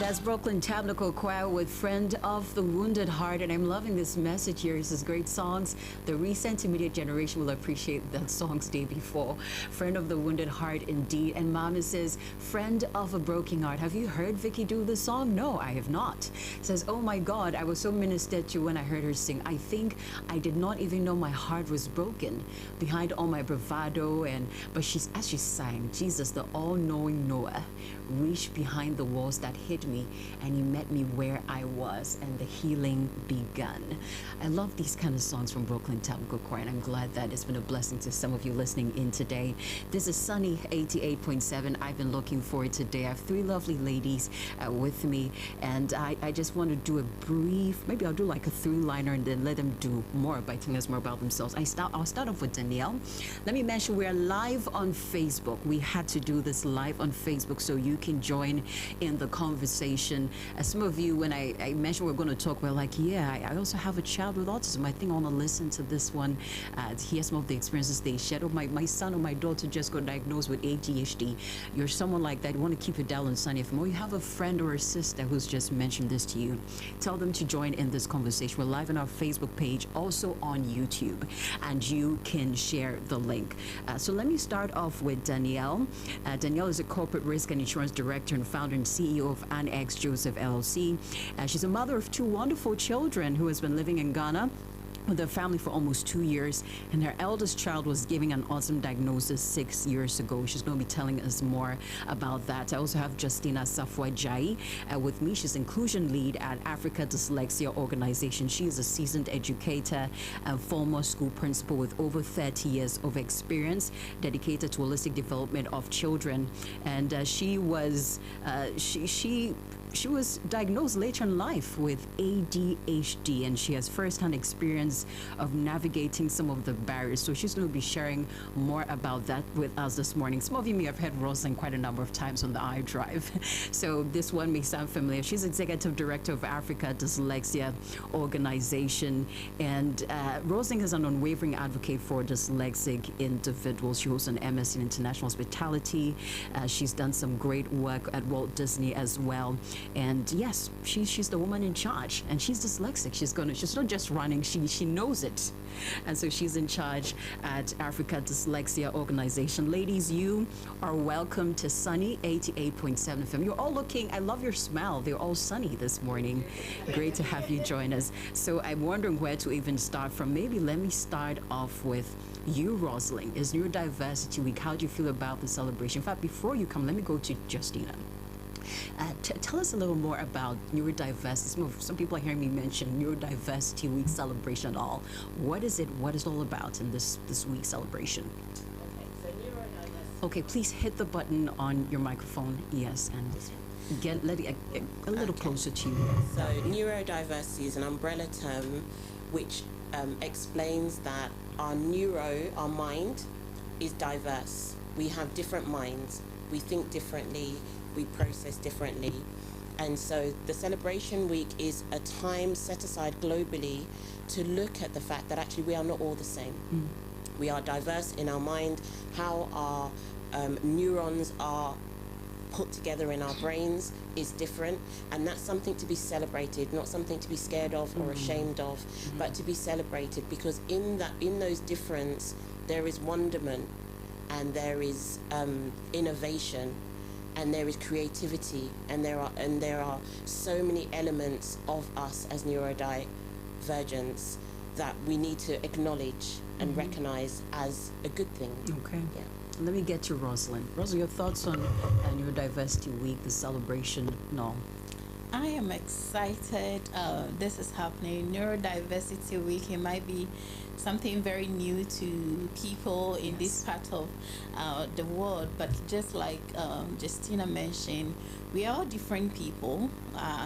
That's Brooklyn Tabernacle Choir with Friend of the Wounded Heart. And I'm loving this message here. This is great songs. The recent immediate generation will appreciate that song's day before. Friend of the Wounded Heart, indeed. And Mama says, Friend of a Broken Heart. Have you heard Vicky do the song? No, I have not. Says, oh my God, I was so ministered to when I heard her sing. I think I did not even know my heart was broken behind all my bravado. But as she sang, Jesus, the all-knowing knower, reached behind the walls that hid me, and he met me where I was, and the healing begun. I love these kind of songs from Brooklyn Tabernacle Choir, and I'm glad that it's been a blessing to some of you listening in today. This is Sunny 88.7. I've been looking forward today. I have three lovely ladies with me, and I just want to do a brief, maybe I'll do like a three-liner and then let them do more by telling us more about themselves. I'll start off with Danielle. Let me mention we're live on Facebook. We had to do this live on Facebook so you can join in the conversation. As some of you, when I mentioned we're going to talk, we're like, yeah, I also have a child with autism. I think I want to listen to this one, to hear some of the experiences they shared. Or my son or my daughter just got diagnosed with ADHD. You're someone like that. You want to keep it down on Sunny FM. Or you have a friend or a sister who's just mentioned this to you. Tell them to join in this conversation. We're live on our Facebook page, also on YouTube, and you can share the link. So let me start off with Danielle. Danielle is a corporate risk and insurance director and founder and CEO of Annex Joseph LLC. She's a mother of two wonderful children who has been living in Ghana with her family for almost 2 years, and her eldest child was given an autism diagnosis 6 years ago. She's going to be telling us more about that. I also have Justina Safwa-Jai with me. She's inclusion lead at Africa Dyslexia Organization. She is a seasoned educator and former school principal with over 30 years of experience dedicated to holistic development of children. And she was diagnosed later in life with ADHD, and she has first-hand experience of navigating some of the barriers. So she's going to be sharing more about that with us this morning. Some of you may have heard Rosalind quite a number of times on the iDrive. So this one may sound familiar. She's executive director of Africa Dyslexia Organization, and Rosalind is an unwavering advocate for dyslexic individuals. She holds an MSc in International Hospitality. She's done some great work at Walt Disney as well. And yes, she's the woman in charge, and she's dyslexic. She's not just running, she knows it. And so she's in charge at Africa Dyslexia Organization. Ladies, you are welcome to Sunny 88.7 FM. You're all looking, I love your smile. They're all sunny this morning. Great to have you join us. So I'm wondering where to even start from. Maybe let me start off with you, Rosalind. It's Neurodiversity Week. How do you feel about the celebration? In fact, before you come, let me go to Justina. Tell us a little more about neurodiversity. Some people are hearing me mention Neurodiversity Week celebration and all. What is it? What is it all about in this week celebration? Okay, so neurodiversity. Okay, please hit the button on your microphone. Yes, and let it a little closer to you. So neurodiversity is an umbrella term which explains that our mind, is diverse. We have different minds. We think differently. We process differently. And so the celebration week is a time set aside globally to look at the fact that actually we are not all the same. We are diverse in our mind, how our neurons are put together in our brains is different, and that's something to be celebrated, not something to be scared of or ashamed of, but to be celebrated, because in those difference there is wonderment, and there is innovation, and there is creativity, and there are so many elements of us as neurodivergents that we need to acknowledge and recognize as a good thing. Okay. Yeah. Let me get to Rosalind. Rosalind, your thoughts on Neurodiversity Week, the celebration? No. I am excited. This is happening. Neurodiversity Week. It might be something very new to people in this part of the world, but just like Justina mentioned, we are all different people.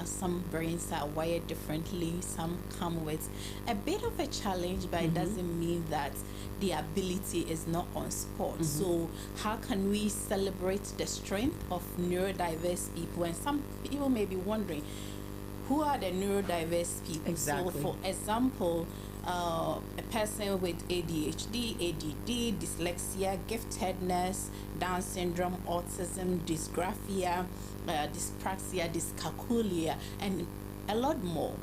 Some brains are wired differently. Some come with a bit of a challenge, but it doesn't mean that the ability is not on spot. So how can we celebrate the strength of neurodiverse people? And some people may be wondering, who are the neurodiverse people? Exactly. So for example, a person with ADHD, ADD, dyslexia, giftedness, Down syndrome, autism, dysgraphia, dyspraxia, dyscalculia, and a lot more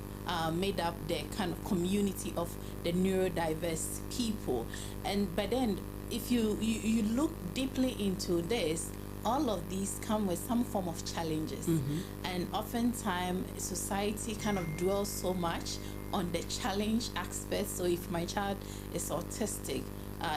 made up the kind of community of the neurodiverse people. But then if you look deeply into this, all of these come with some form of challenges. And oftentimes society kind of dwells so much on the challenge aspect. So if my child is autistic,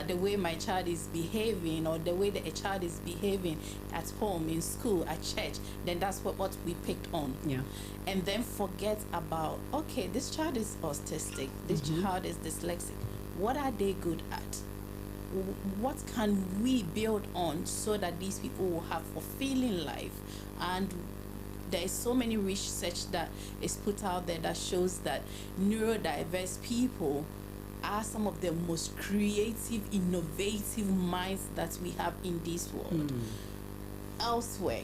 the way my child is behaving, or the way that a child is behaving at home, in school, at church, then that's what we picked on. Yeah. And then forget about, okay, this child is autistic, this child is dyslexic. What are they good at? What can we build on so that these people will have fulfilling life? And there is so many research that is put out there that shows that neurodiverse people are some of the most creative, innovative minds that we have in this world. Elsewhere.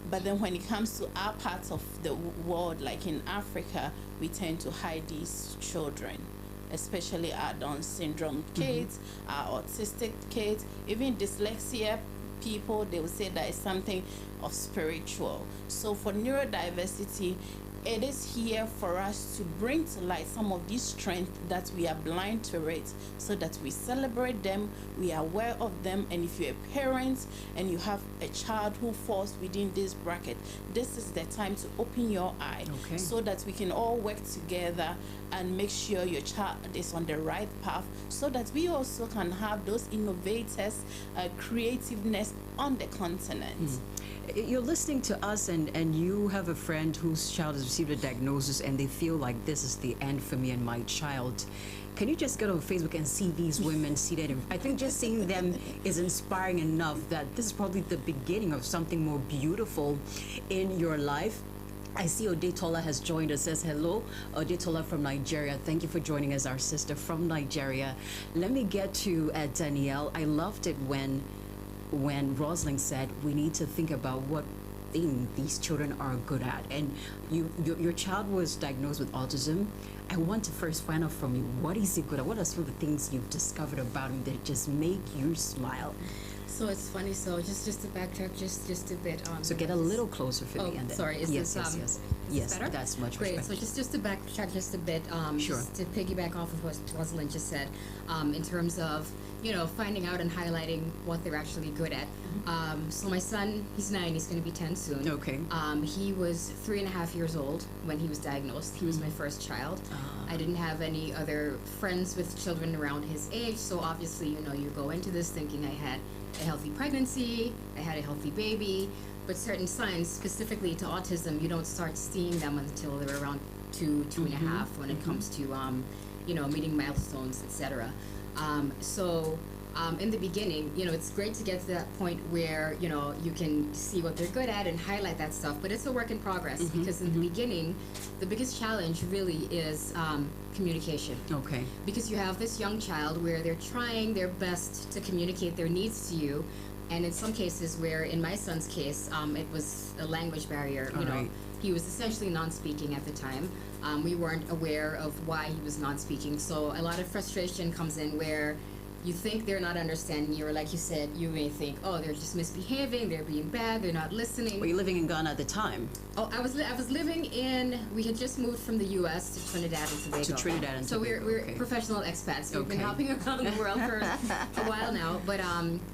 But then when it comes to our parts of the world, like in Africa, we tend to hide these children, especially our Down syndrome kids, our autistic kids, even dyslexia people. They will say that it's something of spiritual. So for neurodiversity, it is here for us to bring to light some of these strengths that we are blind to it, so that we celebrate them, we are aware of them. And if you're a parent and you have a child who falls within this bracket, this is the time to open your eye, so that we can all work together and make sure your child is on the right path, so that we also can have those innovators, creativeness on the continent. You're listening to us, and you have a friend whose child has received a diagnosis and they feel like this is the end for me and my child. Can you just go to Facebook and see these women seated? I think just seeing them is inspiring enough that this is probably the beginning of something more beautiful in your life. I see Odetola has joined us. Says hello, Odetola from Nigeria. Thank you for joining us, our sister from Nigeria. Let me get to Danielle. I loved it when Rosalind said we need to think about what thing these children are good at. And your child was diagnosed with autism. I want to first find out from you, what is he good at? What are some of the things you've discovered about him that just make you smile? So it's funny. So just to backtrack just a bit. So get a little closer for me. And then, sorry. Is yes, this, yes. Is Yes, this better? that's much great. better. So just to backtrack just a bit. Sure. Just to piggyback off of what Rosalind just said, in terms of finding out and highlighting what they're actually good at. So my son, he's 9. He's going to be 10 soon. Okay. He was 3.5 years old when he was diagnosed. He was my first child. I didn't have any other friends with children around his age, so obviously, you go into this thinking I had a healthy pregnancy, I had a healthy baby, but certain signs, specifically to autism, you don't start seeing them until they're around 2 and a half when it comes to, meeting milestones, etc. In the beginning, it's great to get to that point where, you can see what they're good at and highlight that stuff, but it's a work in progress because in the beginning, the biggest challenge really is communication. Okay. Because you have this young child where they're trying their best to communicate their needs to you, and in some cases where, in my son's case, it was a language barrier, Right. He was essentially non-speaking at the time. We weren't aware of why he was non-speaking, so a lot of frustration comes in where you think they're not understanding you, or like you said, you may think, oh, they're just misbehaving, they're being bad, they're not listening. Were you living in Ghana at the time? Oh, I was living in, we had just moved from the U.S. to Trinidad and Tobago. To Trinidad and so Tobago. we're okay. professional expats. We've been Okay. hopping around the world for a while now, but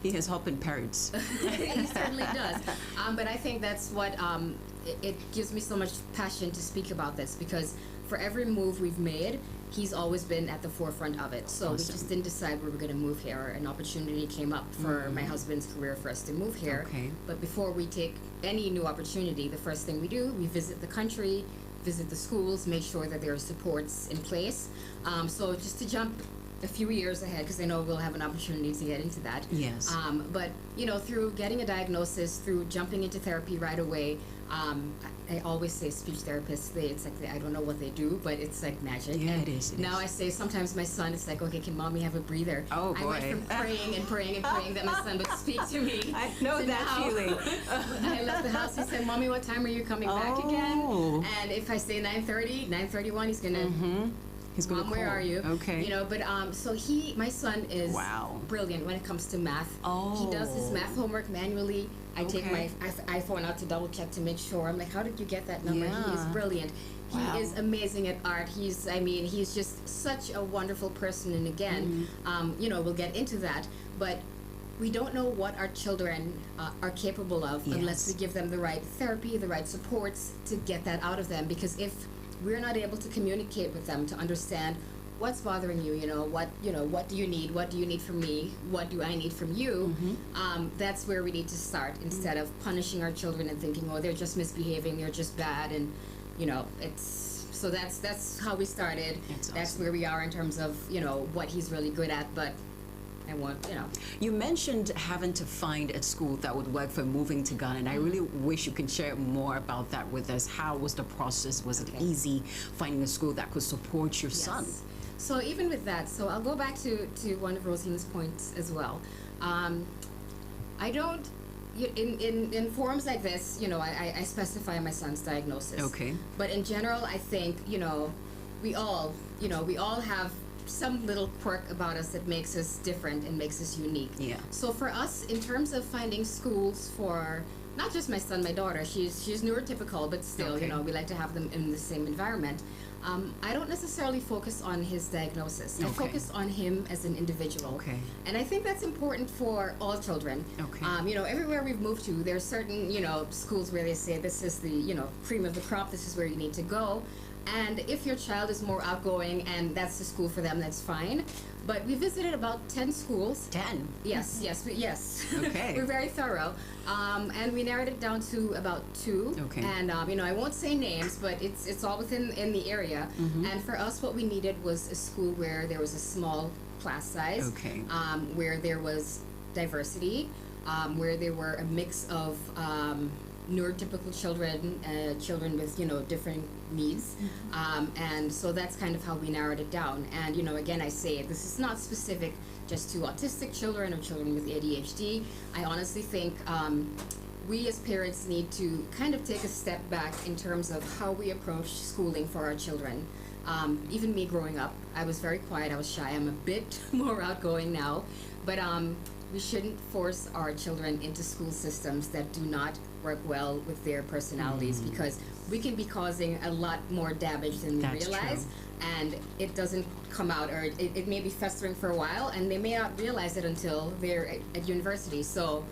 He has hopping parrots. he certainly does. But I think that's what it gives me so much passion to speak about this, because for every move we've made, he's always been at the forefront of it. So we just didn't decide we were going to move here. An opportunity came up for my husband's career for us to move here. Okay. But before we take any new opportunity, the first thing we do, we visit the country, visit the schools, make sure that there are supports in place. So just to jump a few years ahead, because I know we'll have an opportunity to get into that. Yes. But through getting a diagnosis, through jumping into therapy right away, I always say speech therapists, it's like I don't know what they do, but it's like magic. Yeah, and it is. now I say sometimes my son, it's like, okay, can mommy have a breather? Oh, boy. I went from praying and praying and praying that my son would speak to me. I know to that now, feeling. when I left the house, he said, mommy, what time are you coming back again? Oh. And if I say 9:30, 9:31, he's gonna He's gonna Mom, where call. are you? Okay. You know, but so my son is Wow. brilliant when it comes to math. Oh. He does his math homework manually. I take Okay. my iPhone out to double check to make sure. I'm like, how did you get that number? He is Yeah. brilliant. Wow. He is amazing at art. He's just such a wonderful person. And again, you know, we'll get into that, but we don't know what our children are capable of unless we Yes. give them the right therapy, the right supports to get that out of them. Because if we're not able to communicate with them to understand what's bothering you, you know, what do you need? What do you need from me? What do I need from you? That's where we need to start instead of punishing our children and thinking, oh, they're just misbehaving, they're just bad, and you know, so that's how we started. That's That's awesome. where we are in terms of, you know, what he's really good at, but I want, you know. You mentioned having to find a school that would work for moving to Ghana, and I really wish you could share more about that with us. How was the process? Was it Okay. easy finding a school that could support your son? Yes. So even with that, so I'll go back to one of Rosine's points as well. I don't, in forums like this, you know, I specify my son's diagnosis. Okay. But in general, I think, you know, we all have some little quirk about us that makes us different and makes us unique. Yeah. So for us, in terms of finding schools for not just my son, my daughter, she's neurotypical, but still, Okay. you know, we like to have them in the same environment. I don't necessarily focus on his diagnosis. I Okay. focus on him as an individual. Okay. And I think that's important for all children. Okay. You know, everywhere we've moved to, there's certain, you know, schools where they say this is the, you know, cream of the crop, this is where you need to go. And if your child is more outgoing and that's the school for them, that's fine. But we visited about 10 schools. 10. Yes. Okay. We're very thorough. And we narrowed it down to about 2. Okay. And, you know, I won't say names, but it's all within the area. And for us, what we needed was a school where there was a small class size. Okay. Where there was diversity, where there were a mix of neurotypical children, children with, you know, different needs. And so that's kind of how we narrowed it down. And, you know, again, I say this is not specific just to autistic children or children with ADHD. I honestly think we as parents need to kind of take a step back in terms of how we approach schooling for our children. Even me growing up, I was very quiet, I was shy. I'm a bit more outgoing now. But we shouldn't force our children into school systems that do not work well with their personalities, because we can be causing a lot more damage than we That's realize. And it doesn't come out, or it may be festering for a while, and they may not realize it until they're at university. So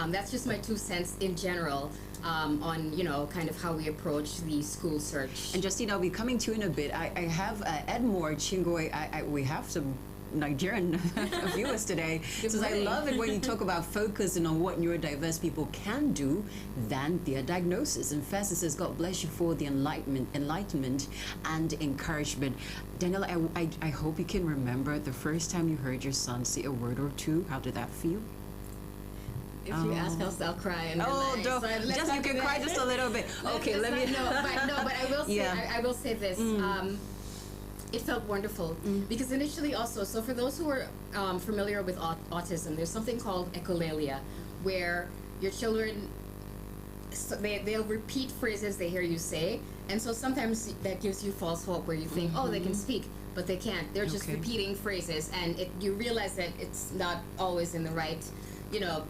that's just my 2 cents in general on, you know, kind of how we approach the school search. And Justina, I'll be coming to you in a bit. I have Edmore Chingoy. We have some Nigerian viewers today. Says, I morning. love it when you talk about focusing on what neurodiverse people can do than their diagnosis. And first it says, God bless you for the enlightenment and encouragement. Daniela, I hope you can remember the first time you heard your son say a word or two. How did that feel? If you ask us, I'll cry. And Oh, relax. don't. So let's Just not you do can that. cry just a little bit. Okay, let me. But I will say, Yeah. I will say this. It felt wonderful because initially also, so for those who are familiar with autism, there's something called echolalia, where your children, so they'll repeat phrases they hear you say, and so sometimes that gives you false hope where you think, oh, they can speak, but they can't. They're just Okay. repeating phrases, and you realize that it's not always in the right, you know,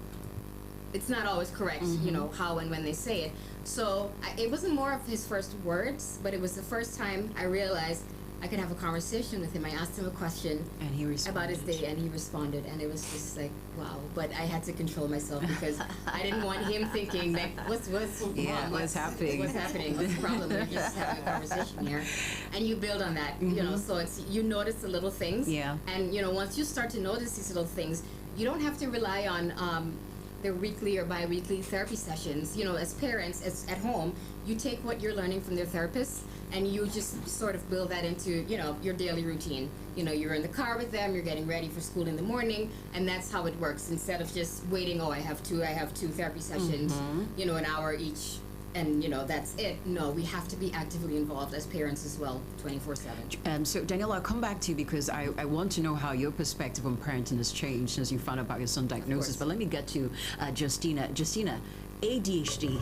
it's not always correct, you know, how and when they say it. So it wasn't more of his first words, but it was the first time I realized I could have a conversation with him. I asked him a question And he responded. about his day, and he responded, and it was just like, wow. But I had to control myself because I didn't want him thinking that what's Yeah, wrong? what's happening? What's happening? What's the problem? We're just having a conversation here, and you build on that. You know, so it's you notice the little things. Yeah. And you know, once you start to notice these little things, you don't have to rely on their weekly or bi-weekly therapy sessions. You know, as parents, as at home, you take what you're learning from their therapists and you just sort of build that into, you know, your daily routine. You know, you're in the car with them, you're getting ready for school in the morning, and that's how it works. Instead of just waiting, oh, I have two therapy sessions, you know, an hour each, and you know, that's it. No, we have to be actively involved as parents as well, 24/7. So Danielle, I'll come back to you because I want to know how your perspective on parenting has changed since you found out about your son's diagnosis. course. But let me get to Justina. Justina, ADHD.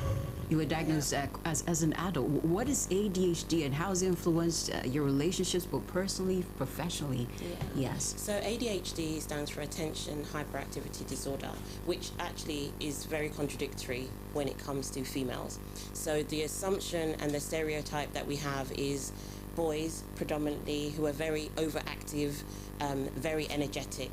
You were diagnosed as an adult. What is ADHD and how has it influenced your relationships, both personally, professionally? Yeah. Yes. So ADHD stands for Attention Hyperactivity Disorder, which actually is very contradictory when it comes to females. So the assumption and the stereotype that we have is boys predominantly who are very overactive, very energetic.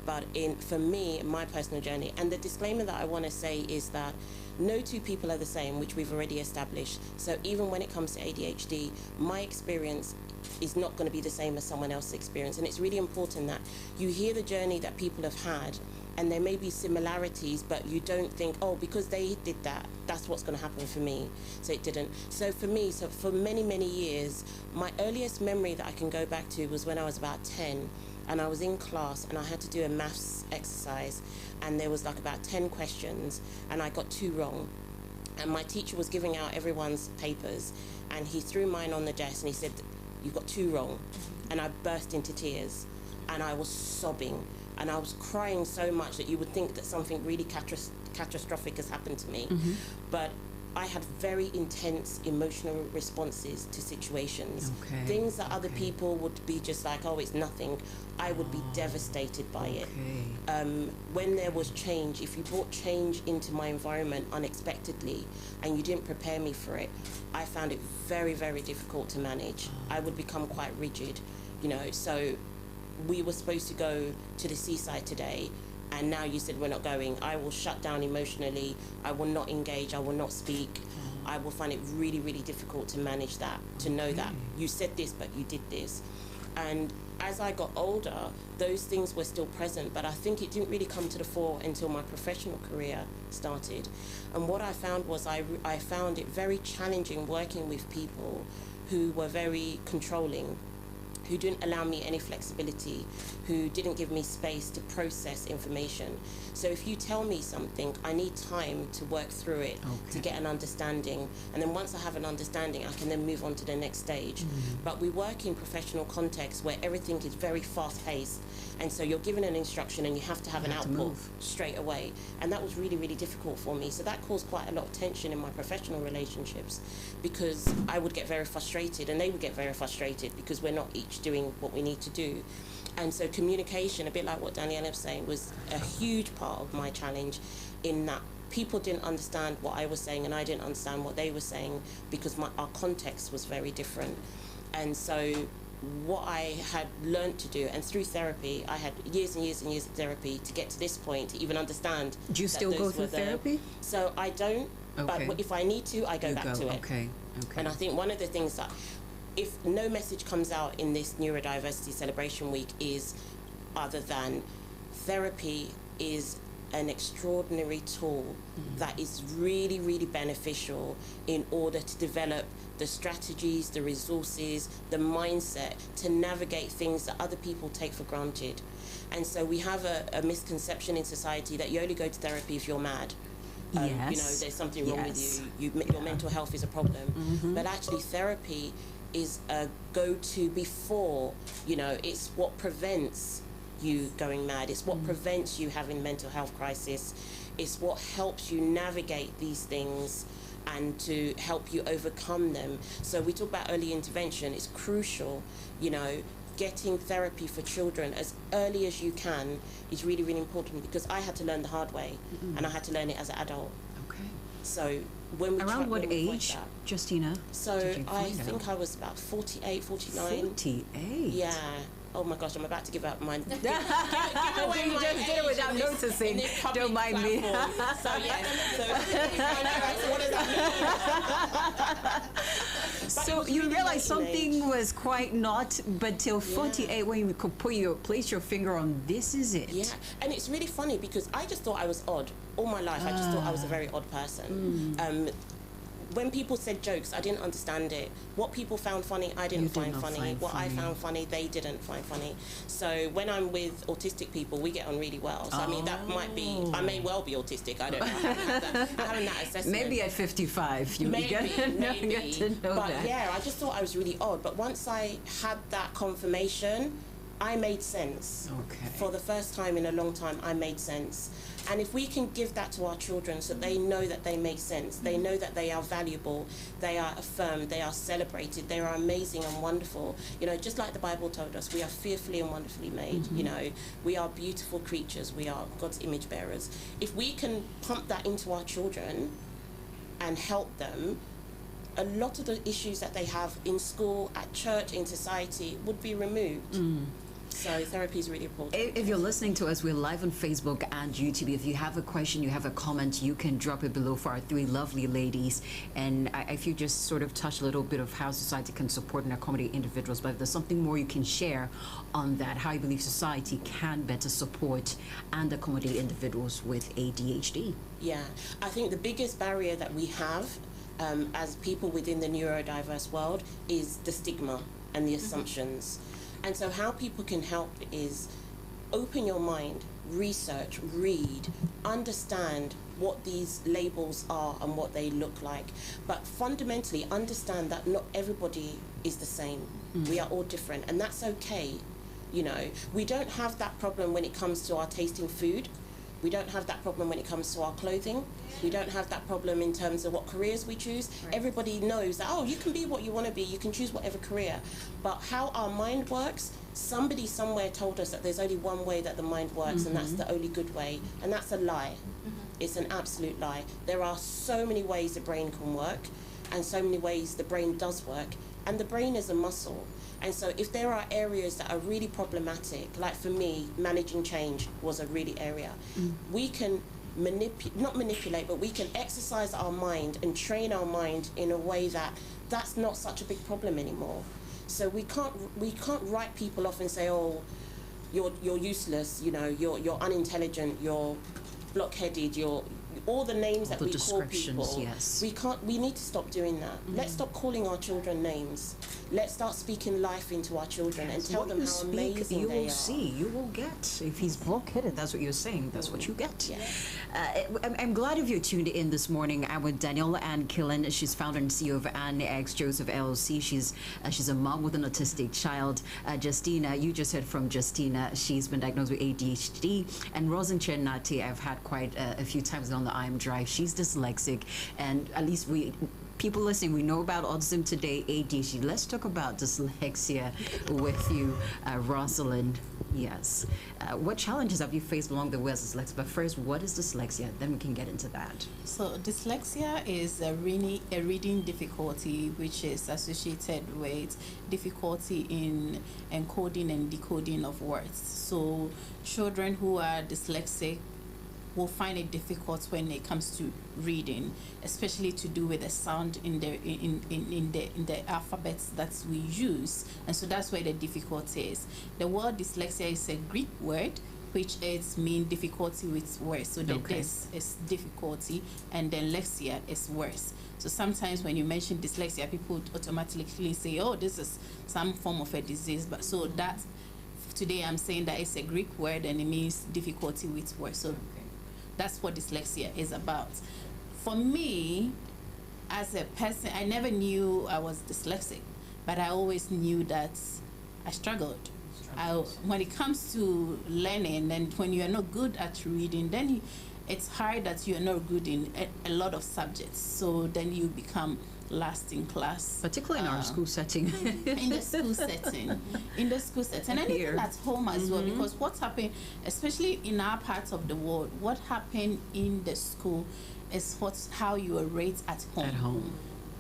But for me, my personal journey, and the disclaimer that I want to say is that no two people are the same, which we've already established. So even when it comes to ADHD, my experience is not going to be the same as someone else's experience. And it's really important that you hear the journey that people have had, and there may be similarities, but you don't think, oh, because they did that, that's what's going to happen for me. So it didn't. So for me, for many, many years, my earliest memory that I can go back to was when I was about 10, and I was in class and I had to do a maths exercise, and there was like about 10 questions and I got 2 wrong. And my teacher was giving out everyone's papers, and he threw mine on the desk and he said, "You've got 2 wrong." And I burst into tears and I was sobbing and I was crying so much that you would think that something really catastrophic has happened to me. But I had very intense emotional responses to situations. Things that other people would be just like, oh, it's nothing. I would be devastated by it. When there was change, if you brought change into my environment unexpectedly and you didn't prepare me for it, I found it very, very difficult to manage. I would become quite rigid, you know. So we were supposed to go to the seaside today, and now you said we're not going. I will shut down emotionally. I will not engage. I will not speak. I will find it really, really difficult to manage that, to know that you said this, but you did this. And as I got older, those things were still present, but I think it didn't really come to the fore until my professional career started. And what I found was I found it very challenging working with people who were very controlling, who didn't allow me any flexibility, who didn't give me space to process information. So if you tell me something, I need time to work through it, to get an understanding. And then once I have an understanding, I can then move on to the next stage. But we work in professional contexts where everything is very fast-paced. And so you're given an instruction and you have to have an output straight away. And that was really, really difficult for me. So that caused quite a lot of tension in my professional relationships, because I would get very frustrated and they would get very frustrated because we're not each doing what we need to do. And so communication, a bit like what Danielle was saying, was a huge part of my challenge, in that people didn't understand what I was saying and I didn't understand what they were saying, because our context was very different. And so what I had learned to do, and through therapy, I had years and years and years of therapy to get to this point, to even understand. Do you still go through therapy? So I don't, but if I need to, I go back to it. And I think one of the things that, if no message comes out in this Neurodiversity Celebration Week, is other than therapy is an extraordinary tool that is really, really beneficial in order to develop the strategies, the resources, the mindset to navigate things that other people take for granted. And so we have a misconception in society that you only go to therapy if you're mad. You know, there's something wrong with you. Your mental health is a problem. But actually therapy is a go-to before, you know, it's what prevents you going mad. It's what prevents you having mental health crisis. It's what helps you navigate these things and to help you overcome them. So we talk about early intervention. It's crucial, you know, getting therapy for children as early as you can is really, really important, because I had to learn the hard way and I had to learn it as an adult. So when we around what age, Justina? So I think I was about 48, 49. 48? Yeah. Oh my gosh, I'm about to give up my... give away you just did it without noticing. Don't mind me. So yeah, so what does that mean? So you really realized something was quite not, but till 48 when you could place your finger on, this is it. Yeah, and it's really funny because I just thought I was odd. All my life, I just thought I was a very odd person. When people said jokes, I didn't understand it. What people found funny, I didn't find funny. What I found funny, they didn't find funny. So when I'm with autistic people, we get on really well. So I mean, that might be, I may well be autistic, I don't know. I haven't that assessment. Maybe at 55, you maybe. Get to know but that. yeah, I just thought I was really odd. But once I had that confirmation, I made sense. Okay. For the first time in a long time, I made sense. And if we can give that to our children so they know that they make sense, they know that they are valuable, they are affirmed, they are celebrated, they are amazing and wonderful. You know, just like the Bible told us, we are fearfully and wonderfully made. You know, we are beautiful creatures. We are God's image bearers. If we can pump that into our children and help them, a lot of the issues that they have in school, at church, in society would be removed. So therapy is really important. If you're listening to us, we're live on Facebook and YouTube. If you have a question, you have a comment, you can drop it below for our three lovely ladies. And if you just sort of touch a little bit of how society can support and accommodate individuals, but if there's something more you can share on that, how you believe society can better support and accommodate individuals with ADHD. Yeah, I think the biggest barrier that we have as people within the neurodiverse world is the stigma and the assumptions. And so how people can help is open your mind, research, read, understand what these labels are and what they look like. But fundamentally understand that not everybody is the same. We are all different, and that's okay. You know, we don't have that problem when it comes to our tasting food. We don't have that problem when it comes to our clothing. We don't have that problem in terms of what careers we choose. Right. Everybody knows that, oh, you can be what you want to be. You can choose whatever career. But how our mind works, somebody somewhere told us that there's only one way that the mind works, and that's the only good way. And that's a lie. It's an absolute lie. There are so many ways the brain can work, and so many ways the brain does work. And the brain is a muscle. And so if there are areas that are really problematic, like for me, managing change was a really area, we can not manipulate, but we can exercise our mind and train our mind in a way that that's not such a big problem anymore. So we can't write people off and say, oh, you're useless, you know, you're unintelligent, you're blockheaded, you're all the names that we call people. Yes. We need to stop doing that. Let's stop calling our children names. Let's start speaking life into our children and tell them how amazing you they will are. see, you will get. If he's blockheaded, that's what you're saying, that's what you get. Yeah. I'm glad if you're tuned in this morning. I'm with Danielle Ann Killen. She's founder and CEO of Ann X Joseph LLC. She's a mom with an autistic child. Justina, you just heard from Justina. She's been diagnosed with ADHD. And Rosin Chenati, I've had quite a few times on the IM Drive. She's dyslexic, and at least people listening, we know about autism today, ADHD. Let's talk about dyslexia with you, Rosalind. Yes. What challenges have you faced along the way as dyslexia? But first, what is dyslexia? Then we can get into that. So dyslexia is a reading difficulty which is associated with difficulty in encoding and decoding of words. So children who are dyslexic will find it difficult when it comes to reading, especially to do with the sound in the alphabets that we use, and so that's where the difficulty is. The word dyslexia is a Greek word which is mean difficulty with words. So the dys is difficulty, and then lexia is words. So sometimes when you mention dyslexia, people automatically say, oh, this is some form of a disease. But so that today I'm saying that it's a Greek word and it means difficulty with words. So that's what dyslexia is about. For me, as a person, I never knew I was dyslexic, but I always knew that I struggled. When it comes to learning, and when you are not good at reading, then it's hard that you are not good in a lot of subjects. So then you become last in class, particularly in our school setting. In the school setting, and even at home as well, because what's happened, especially in our part of the world, what happened in the school is how you are rated at home. At home.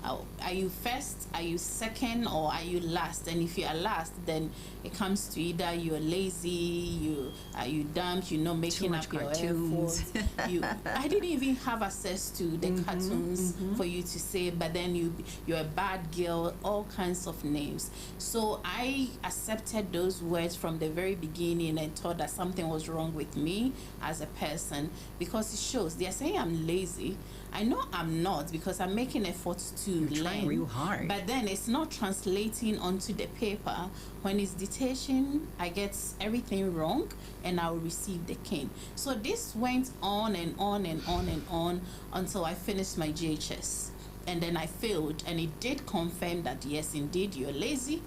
Are you first, are you second, or are you last? And if you are last, then it comes to either you're lazy, are you dumb, you're not making up your efforts. I didn't even have access to the cartoons for you to say, but then you're a bad girl, all kinds of names. So I accepted those words from the very beginning and thought that something was wrong with me as a person, because it shows. They're saying I'm lazy. I know I'm not, because I'm making efforts to learn real hard. But then it's not translating onto the paper. When it's dictation, I get everything wrong and I'll receive the cane. So this went on and on and on and on until I finished my GHS. And then I failed, and it did confirm that yes, indeed, you're lazy.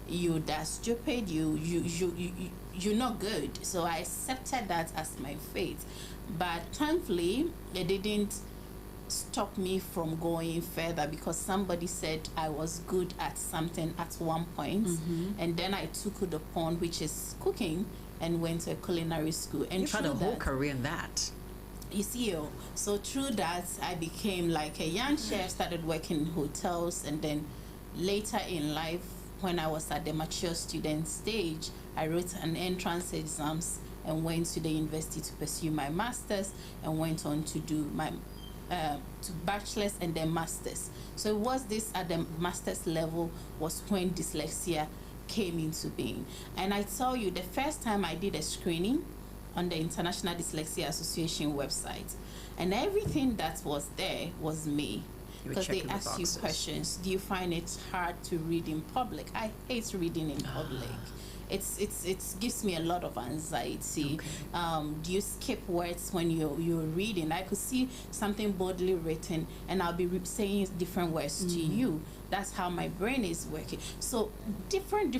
You're stupid, you're not good. So I accepted that as my fate. But thankfully, it didn't stop me from going further, because somebody said I was good at something at one point, and then I took it upon, which is cooking, and went to a culinary school. And You've had a whole career in that. You see, so through that, I became like a young chef, started working in hotels, and then later in life, when I was at the mature student stage, I wrote an entrance exams and went to the university to pursue my master's, and went on to do my to bachelor's and then master's. So it was this at the master's level was when dyslexia came into being. And I tell you, the first time I did a screening on the International Dyslexia Association website, and everything that was there was me. Because they ask you questions. Do you find it hard to read in public? I hate reading in public. It gives me a lot of anxiety. Okay. Do you skip words when you're reading? I could see something boldly written, and I'll be saying different words to you. That's how my brain is working. So different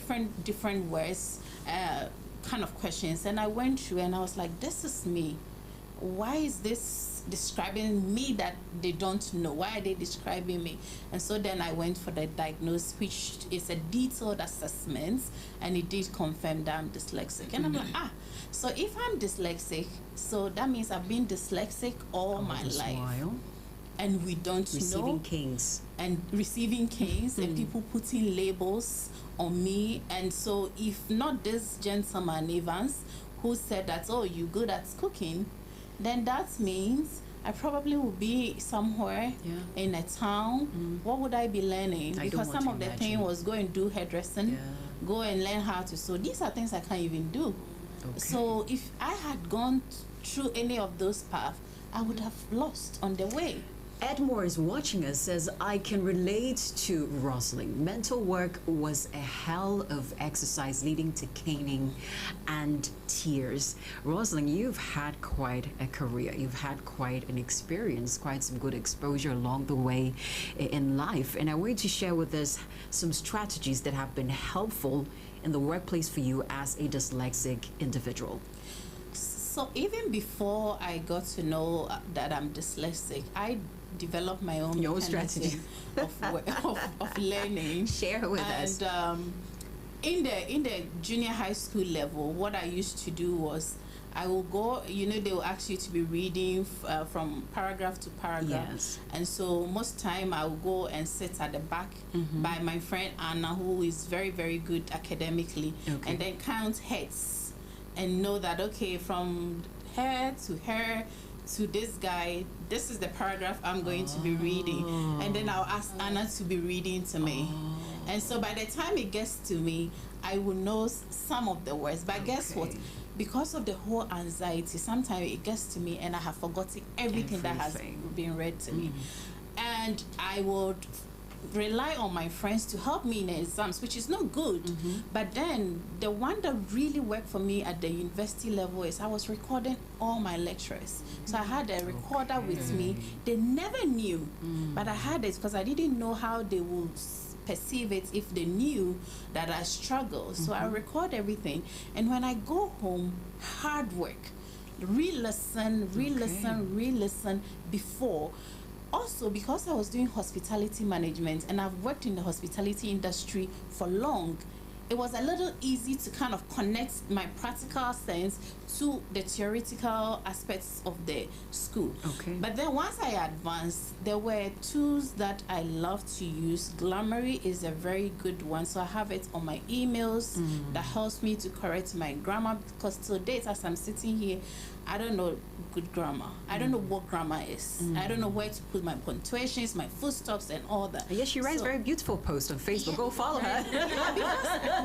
words, kind of questions, and I went through, and I was like, this is me. Why is this describing me that they don't know? Why are they describing me? And so then I went for the diagnosis, which is a detailed assessment, and it did confirm that I'm dyslexic. And I'm like, so if I'm dyslexic, so that means I've been dyslexic all my life. While. And we don't Receiving know. canes. And receiving canes, and people putting labels on me. And so if not this gentleman, Evans, who said that, oh, you're good at cooking, then that means I probably would be somewhere in a town. What would I be learning? Because some of the thing was go and do hairdressing, go and learn how to sew. These are things I can't even do. Okay. So if I had gone through any of those paths, I would have lost on the way. Edmore is watching us, says, I can relate to Rosalind. Mental work was a hell of exercise, leading to caning and tears. Rosalind, you've had quite a career. You've had quite an experience, quite some good exposure along the way in life. And I want you to share with us some strategies that have been helpful in the workplace for you as a dyslexic individual. So even before I got to know that I'm dyslexic, I developed my own strategy of learning. Share with us. And in the junior high school level, what I used to do was I will go, they will ask you to be reading from paragraph to paragraph. Yes. And so most time I will go and sit at the back by my friend Anna, who is very, very good academically, and then count heads and know that, okay, from her to this guy, this is the paragraph I'm going to be reading. And then I'll ask Anna to be reading to me. And so by the time it gets to me, I will know some of the words. But guess what? Because of the whole anxiety, sometimes it gets to me and I have forgotten everything that has been read to me. And I would rely on my friends to help me in exams, which is not good. But then the one that really worked for me at the university level is I was recording all my lectures. So I had a recorder with me. They never knew, but I had it because I didn't know how they would perceive it if they knew that I struggled. So I record everything, and when I go home, hard work, re-listen before. Also, because I was doing hospitality management and I've worked in the hospitality industry for long, it was a little easy to kind of connect my practical sense to the theoretical aspects of the school. But then once I advanced, there were tools that I love to use. Grammarly is a very good one, so I have it on my emails that helps me to correct my grammar, because to date, as I'm sitting here, I don't know good grammar. I don't know what grammar is. I don't know where to put my punctuations, my full stops, and all that. Yes, she writes very beautiful posts on Facebook. Go follow her.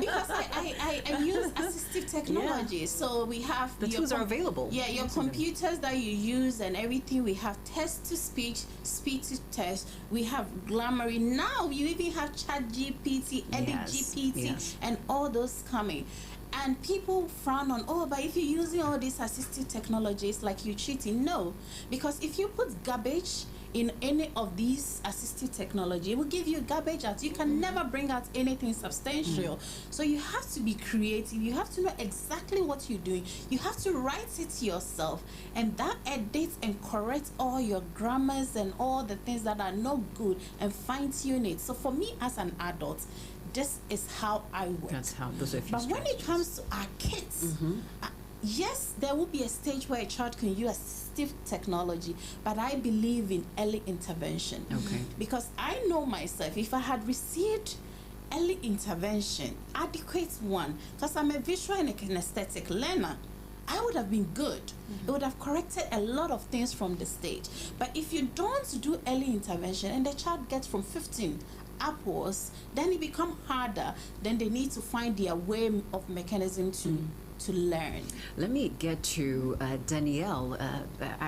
because I use assistive technology. So we have the tools are available. Yeah, your computers that you use and everything. We have text to speech, speech to text. We have Grammarly. Now you even have ChatGPT, EditGPT, and all those coming. And people frown on, oh, but if you're using all these assistive technologies, like you're cheating. No, because if you put garbage in any of these assistive technology, it will give you garbage out. You can never bring out anything substantial. So you have to be creative. You have to know exactly what you're doing. You have to write it yourself, and that edits and corrects all your grammars and all the things that are not good, and fine-tune it. So for me as an adult, this is how I work. That's how, those are a few But when it strategies. comes to our kids, yes, there will be a stage where a child can use assistive technology, but I believe in early intervention. Okay. Because I know myself, if I had received early intervention, adequate one, because I'm a visual and a kinesthetic learner, I would have been good. It would have corrected a lot of things from the stage. But if you don't do early intervention and the child gets from 15 upwards, then it becomes harder. Then they need to find their way of mechanism to learn. Let me get to Danielle.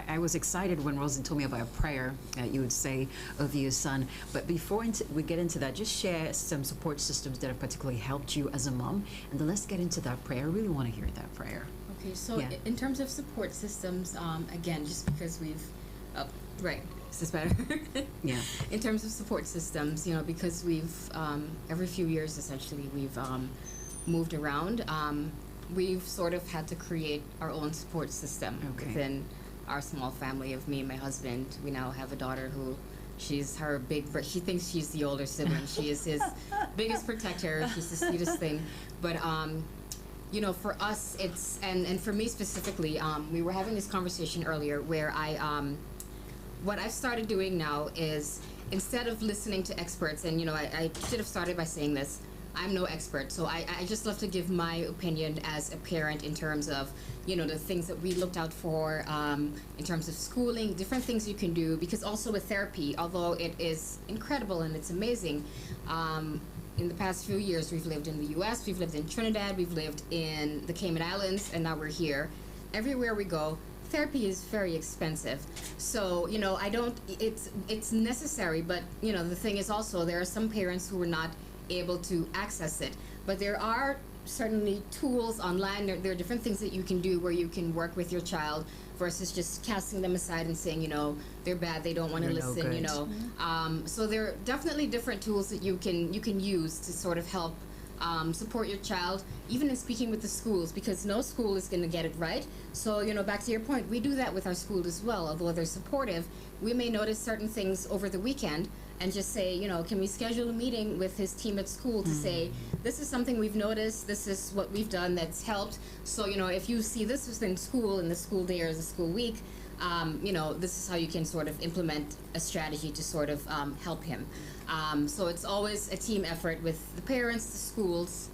I was excited when Rosie told me about a prayer you would say over your son. But before we get into that, just share some support systems that have particularly helped you as a mom. And then let's get into that prayer. I really want to hear that prayer. Okay, so Yeah. in terms of support systems, again, just because we've, right, is this better? Yeah. In terms of support systems, because we've, every few years essentially, we've moved around, we've sort of had to create our own support system within our small family of me and my husband. We now have a daughter who, she's her she thinks she's the older sibling. She is his biggest protector. She's the sweetest thing. But, for us, it's, and for me specifically, we were having this conversation earlier where what I've started doing now is, instead of listening to experts, and I should have started by saying this, I'm no expert, so I just love to give my opinion as a parent in terms of, the things that we looked out for, in terms of schooling, different things you can do, because also with therapy, although it is incredible and it's amazing, in the past few years, we've lived in the U.S., we've lived in Trinidad, we've lived in the Cayman Islands, and now we're here. Everywhere we go, therapy is very expensive. So, it's necessary, but, the thing is also, there are some parents who are not able to access it. But there are certainly tools online, there are different things that you can do where you can work with your child versus just casting them aside and saying, they're bad, they don't want to listen, So there are definitely different tools that you can use to sort of help support your child, even in speaking with the schools, because no school is going to get it right. So, back to your point, we do that with our school as well. Although they're supportive, we may notice certain things over the weekend and just say, can we schedule a meeting with his team at school to say, this is something we've noticed, this is what we've done that's helped. So, if you see this within school, in the school day or the school week, this is how you can sort of implement a strategy to sort of help him. So it's always a team effort with the parents, the schools,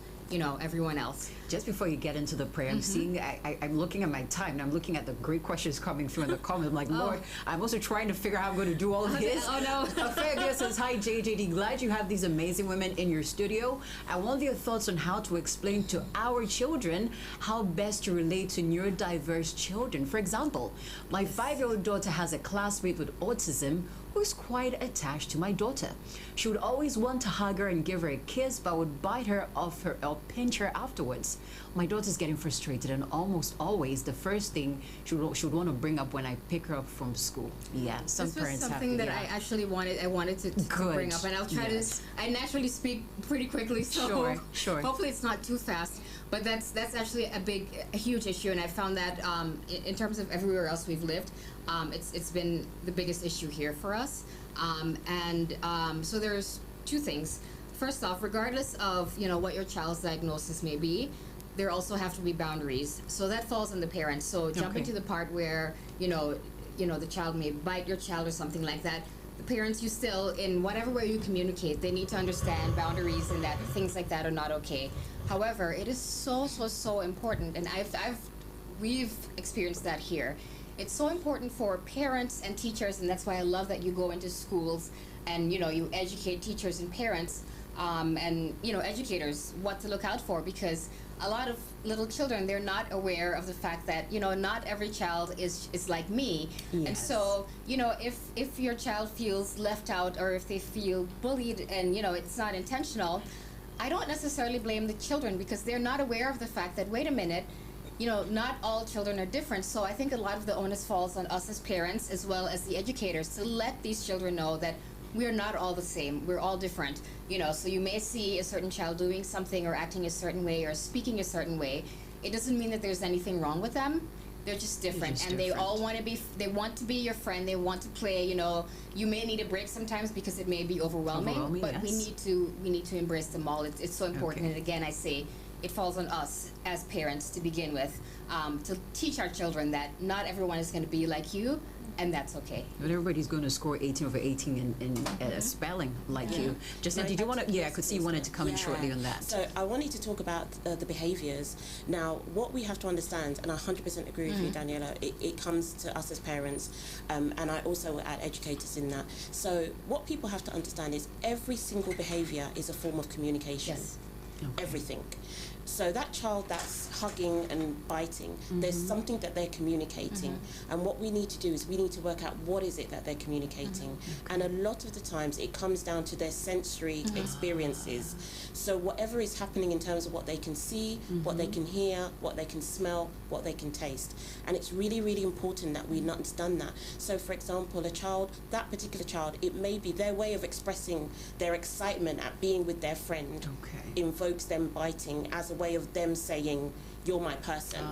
everyone else. Just before you get into the prayer, I'm seeing, I'm looking at my time, and I'm looking at the great questions coming through in the comments. I'm like, Lord, I'm also trying to figure out how I'm going to do all of this. Oh, no. Fabia says, hi, JJD. Glad you have these amazing women in your studio. I want your thoughts on how to explain to our children how best to relate to neurodiverse children. For example, my 5-year-old daughter has a classmate with autism who's quite attached to my daughter. She would always want to hug her and give her a kiss, but would bite her off her or pinch her afterwards. My daughter's getting frustrated, and almost always the first thing she would want to bring up when I pick her up from school. Yeah, some this was parents have something that I actually wanted to bring up, and I'll try to. I naturally speak pretty quickly, so Sure. hopefully it's not too fast. But that's actually a huge issue, and I found that in terms of everywhere else we've lived, it's been the biggest issue here for us. So there's two things. First off, regardless of what your child's diagnosis may be, there also have to be boundaries. So that falls on the parents. So jumping to the part where the child may bite your child or something like that. The parents, you still, in whatever way you communicate, they need to understand boundaries and that things like that are not okay. However, it is so important, and we've experienced that here. It's so important for parents and teachers, and that's why I love that you go into schools and you educate teachers and parents and educators what to look out for, because a lot of little children, they're not aware of the fact that not every child is like me. Yes. And so if your child feels left out or if they feel bullied and it's not intentional, I don't necessarily blame the children because they're not aware of the fact that, wait a minute, not all children are different. So I think a lot of the onus falls on us as parents as well as the educators to let these children know that we're not all the same. We're all different. So you may see a certain child doing something or acting a certain way or speaking a certain way. It doesn't mean that there's anything wrong with them. They're just different, and they all want to be. They want to be your friend. They want to play. You may need a break sometimes because it may be overwhelming. But yes. we need to embrace them all. It's so important. Okay. And again, I say it falls on us as parents to begin with, to teach our children that not everyone is going to be like you, and that's okay. But everybody's going to score 18 over 18 in spelling like you. Just now, did you want to? Yeah, I could see you wanted to come in shortly on that. So I wanted to talk about the behaviours. Now, what we have to understand, and I 100% agree with you, Daniela, it comes to us as parents, and I also add educators in that. So what people have to understand is every single behaviour is a form of communication. Yes. Okay. Everything. So that child that's hugging and biting, there's something that they're communicating. And what we need to do is we need to work out what is it that they're communicating. And a lot of the times it comes down to their sensory experiences. So whatever is happening in terms of what they can see, what they can hear, what they can smell, what they can taste. And it's really, really important that we understand that. So for example, that particular child, it may be their way of expressing their excitement at being with their friend invokes them biting as a way of them saying, you're my person.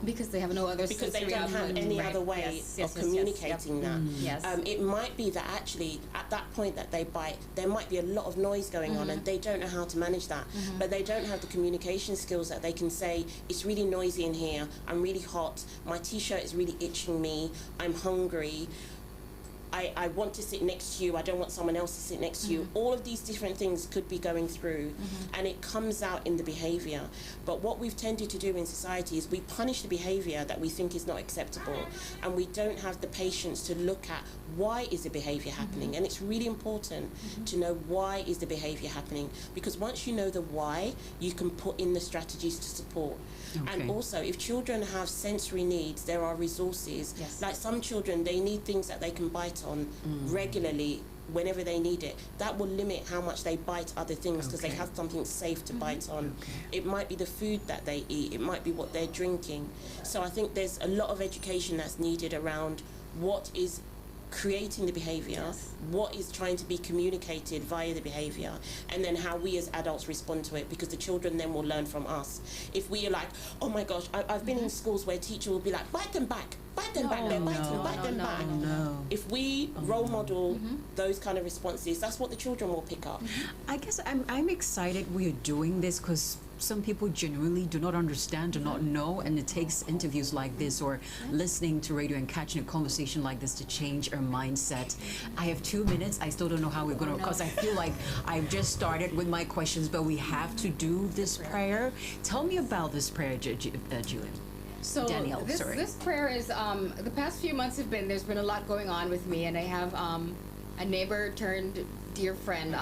Because they have no other Because they sensory don't have outlet. any Right. other way Yes, of communicating that. Yes. It might be that actually at that point that they bite, there might be a lot of noise going on and they don't know how to manage that. But they don't have the communication skills that they can say, it's really noisy in here, I'm really hot, my t-shirt is really itching me, I'm hungry, I want to sit next to you, I don't want someone else to sit next to you. All of these different things could be going through and it comes out in the behaviour. But what we've tended to do in society is we punish the behaviour that we think is not acceptable, and we don't have the patience to look at why is the behaviour happening. And it's really important to know why is the behaviour happening, because once you know the why, you can put in the strategies to support. And also, if children have sensory needs, there are resources. Yes. Like some children, they need things that they can bite on regularly whenever they need it. That will limit how much they bite other things because they have something safe to bite on. It might be the food that they eat. It might be what they're drinking. So I think there's a lot of education that's needed around what is creating the behaviour, what is trying to be communicated via the behaviour, and then how we as adults respond to it, because the children then will learn from us. If we are like, oh my gosh, I've been in schools where a teacher will be like, bite them back, they're biting, bite them back. If we role model those kind of responses, that's what the children will pick up. I guess I'm excited we're doing this because some people genuinely do not understand, do not know, and it takes interviews like this or listening to radio and catching a conversation like this to change our mindset. I have 2 minutes. I still don't know how we're going to, because I feel like I've just started with my questions, but we have to do this prayer. Tell me about this prayer, Julian. So Danielle, this prayer is, the past few months there's been a lot going on with me, and I have a neighbor turned dear friend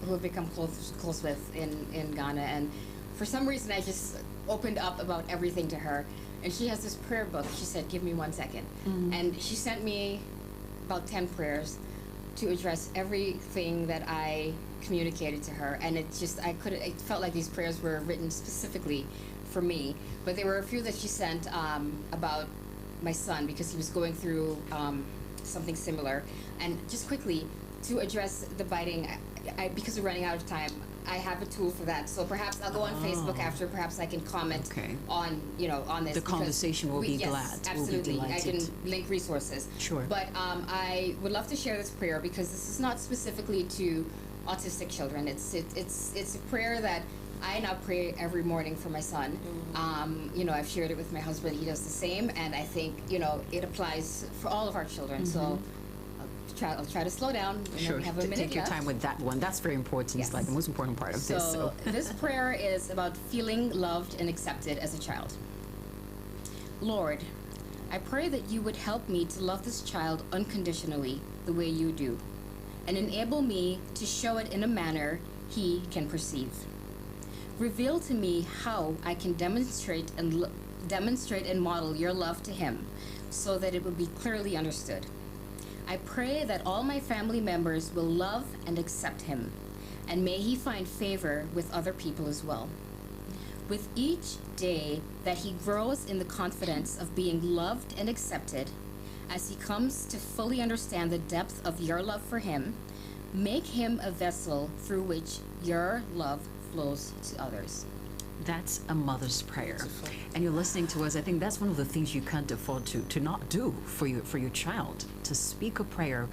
who I've become close with in Ghana, and for some reason I just opened up about everything to her, and she has this prayer book. She said, give me 1 second. And she sent me about 10 prayers to address everything that I communicated to her, and it felt like these prayers were written specifically for me. But there were a few that she sent about my son, because he was going through something similar. And just quickly, to address the biting, because we're running out of time, I have a tool for that. So perhaps I'll go on Facebook after. Perhaps I can comment on on this. The conversation will be glad. Absolutely, We'll be I can link resources. Sure. But I would love to share this prayer because this is not specifically to autistic children. It's a prayer that I now pray every morning for my son. I've shared it with my husband. He does the same, and I think it applies for all of our children. So I'll try to slow down. Sure. Have a minute Take your left. time with that one. That's very important. Yes. It's like the most important part of this. So this prayer is about feeling loved and accepted as a child. Lord, I pray that you would help me to love this child unconditionally the way you do, and enable me to show it in a manner he can perceive. Reveal to me how I can demonstrate and model your love to him so that it will be clearly understood. I pray that all my family members will love and accept him, and may he find favor with other people as well. With each day that he grows in the confidence of being loved and accepted, as he comes to fully understand the depth of your love for him, make him a vessel through which your love flows to others. That's a mother's prayer. Beautiful. And you're listening to us. I think that's one of the things you can't afford to not do for your child, to speak a prayer,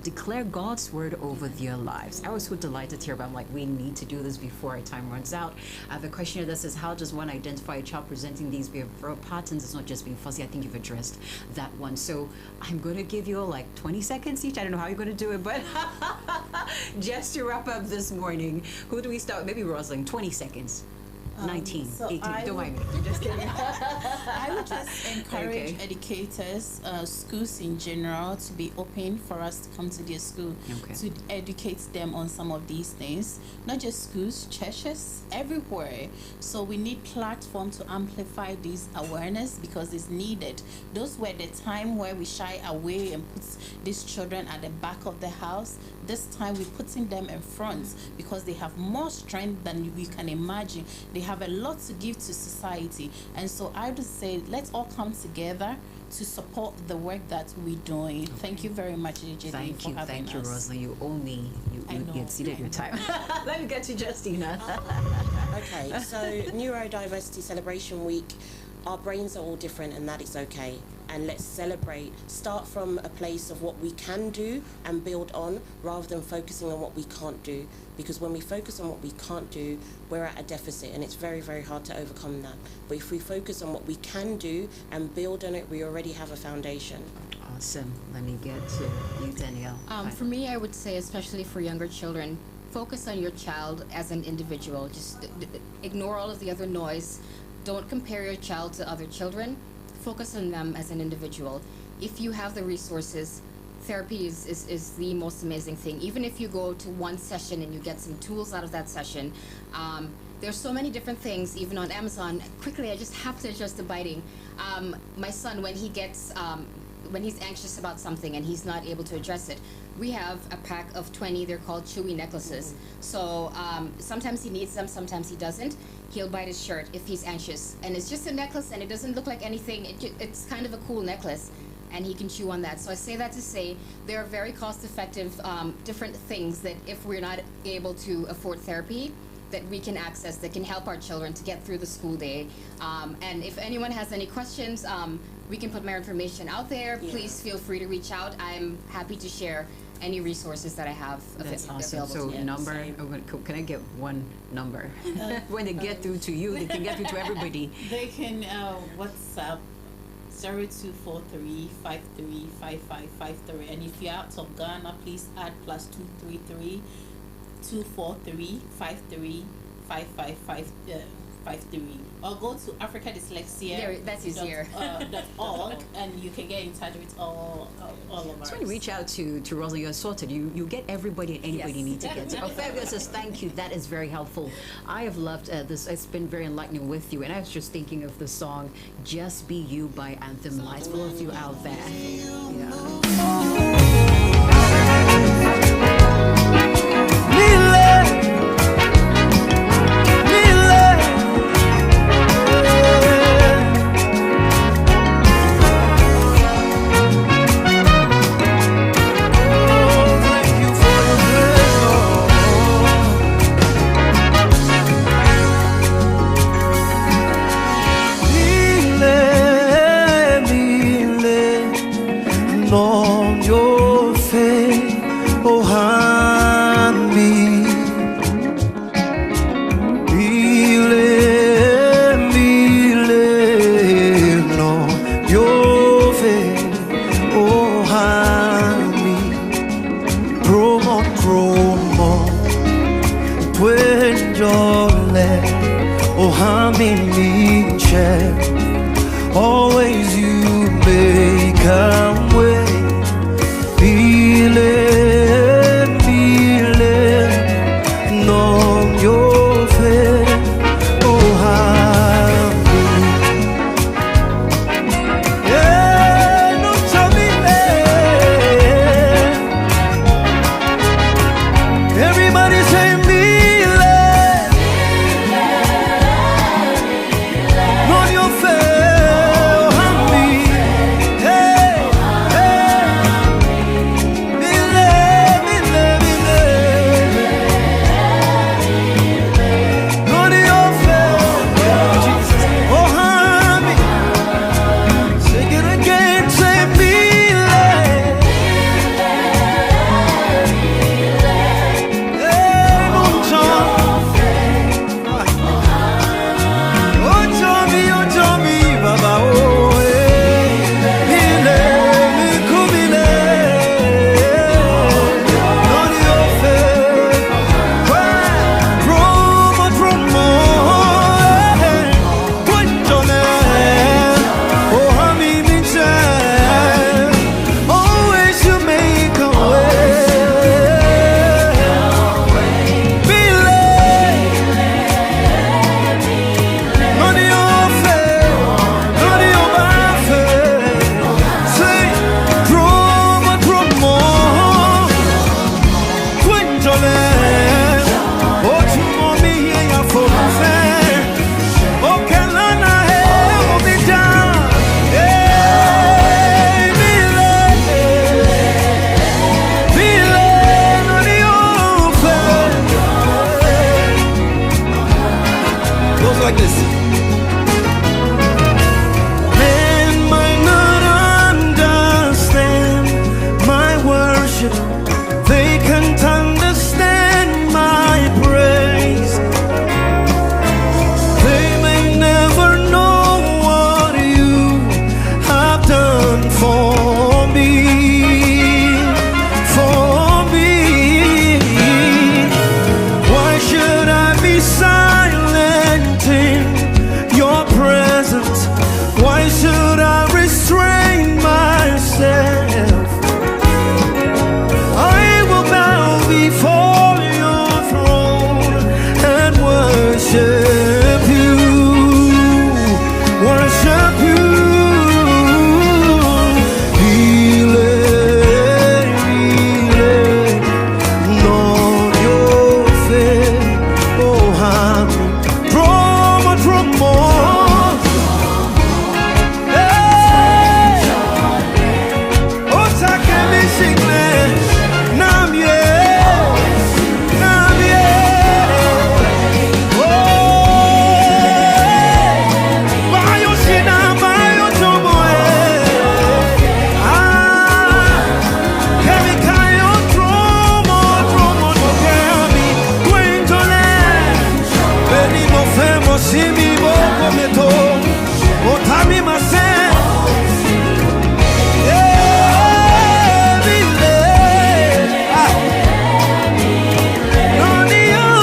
declare God's word over their lives. I was so delighted to hear about, I'm like, we need to do this before our time runs out. I have a question here that says, how does one identify a child presenting these behavioral patterns? It's not just being fussy. I think you've addressed that one. So I'm going to give you like 20 seconds each. I don't know how you're going to do it, but just to wrap up this morning, who do we start? Maybe Rosalind, 20 seconds. 19, so 18, I don't would- mind me. Just kidding. I would just encourage Okay. educators, schools in general, to be open for us to come to their school Okay. to educate them on some of these things. Not just schools, churches, everywhere. So we need platform to amplify this awareness because it's needed. Those were the time where we shy away and put these children at the back of the house. This time we're putting them in front because they have more strength than we can imagine. They have a lot to give to society. And so I would say let's all come together to support the work that we're doing. Thank you very much, AJD, Thank you, having thank you, us. Rosalind. You owe me. I know. You exceeded your time. Let me get to Justina. Okay, so Neurodiversity Celebration Week, our brains are all different and that is okay. And let's celebrate, start from a place of what we can do and build on rather than focusing on what we can't do. Because when we focus on what we can't do, we're at a deficit and it's very, very hard to overcome that. But if we focus on what we can do and build on it, we already have a foundation. Awesome. Let me get to you, Danielle. For me, I would say, especially for younger children, focus on your child as an individual. Just ignore all of the other noise. Don't compare your child to other children. Focus on them as an individual. If you have the resources, therapy is the most amazing thing. Even if you go to one session and you get some tools out of that session, there's so many different things, even on Amazon. Quickly, I just have to adjust the biting. My son, when he's anxious about something and he's not able to address it, we have a pack of 20, they're called chewy necklaces. So sometimes he needs them, sometimes he doesn't. He'll bite his shirt if he's anxious. And it's just a necklace and it doesn't look like anything. It's kind of a cool necklace and he can chew on that. So I say that to say there are very cost-effective different things that if we're not able to afford therapy, that we can access that can help our children to get through the school day. And if anyone has any questions, we can put my information out there. Yeah. Please feel free to reach out. I'm happy to share any resources that I have That's awesome. available So to you. number, can I get one number? When they get through to you, they can get through to everybody. They can WhatsApp 0243-535553, and if you're out of Ghana, please add +233 243 535553, or go to Africa Dyslexia. That's easier. .org, and you can get in touch with all of us. So when you reach out to Rosalind, you're sorted. You get everybody and anybody Yes. you need to get to. Oh, fabulous says thank you. That is very helpful. I have loved this. It's been very enlightening with you. And I was just thinking of the song "Just Be You" by Anthem Lights. For all of you out there. Yeah. Always you make a way, feeling, know your face, oh happy, yeah, no trouble, everybody say me. Goes like this.